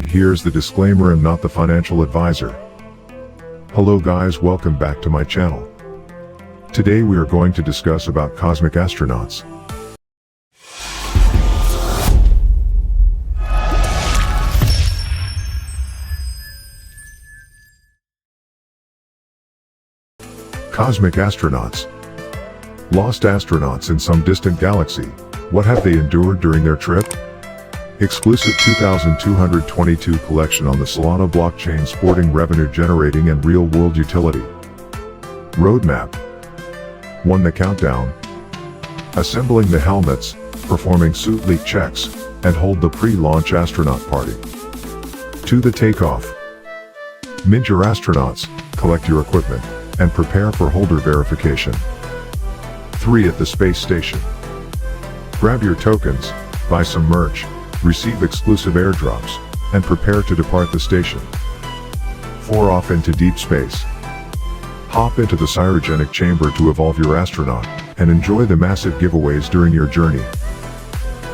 Here's the disclaimer: I'm not the financial advisor. Hello guys, welcome back to my channel. Today we are going to discuss about cosmic astronauts. Cosmic astronauts. Lost astronauts in some distant galaxy. What have they endured during their trip? Exclusive 2222 collection on the Solana blockchain, sporting revenue generating and real-world utility. Roadmap. 1. The countdown. Assembling the helmets, performing suit leak checks, and hold the pre-launch astronaut party. 2. The takeoff. Mint your astronauts, collect your equipment, and prepare for holder verification. 3. At the space station. Grab your tokens, buy some merch, receive exclusive airdrops, and prepare to depart the station. 4. Off into deep space. Hop into the cryogenic chamber to evolve your astronaut, and enjoy the massive giveaways during your journey.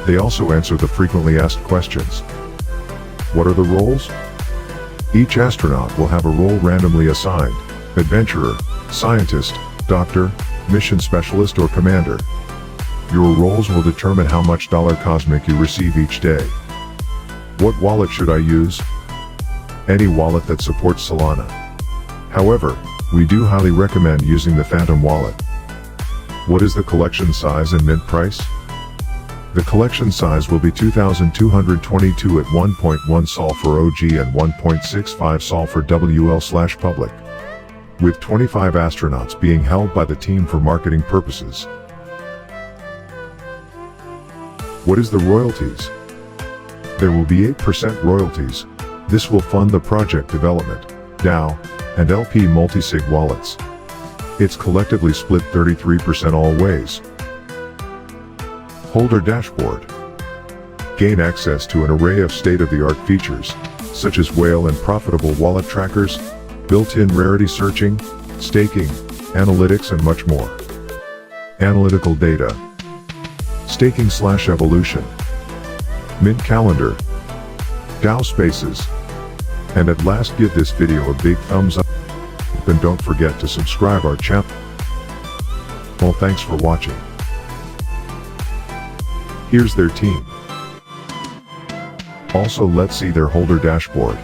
They also answer the frequently asked questions. What are the roles? Each astronaut will have a role randomly assigned: adventurer, scientist, doctor, mission specialist, or commander. Your roles will determine how much $cosmic you receive each day. What wallet should I use? Any wallet that supports Solana. However, we do highly recommend using the Phantom wallet. What is the collection size and mint price? The collection size will be 2222 at 1.1 Sol for OG and 1.65 Sol for WL/public. With 25 astronauts being held by the team for marketing purposes. What is the royalties? There will be 8% royalties. This will fund the project development, DAO, and LP multisig wallets. It's collectively split 33% all ways. Holder dashboard. Gain access to an array of state-of-the-art features, such as whale and profitable wallet trackers, built-in rarity searching, staking, analytics, and much more. Analytical data. Staking/evolution. Mint calendar. DAO spaces. And at last, give this video a big thumbs up, and don't forget to subscribe our channel. Well, thanks for watching. Here's their team. Also, let's see their holder dashboard.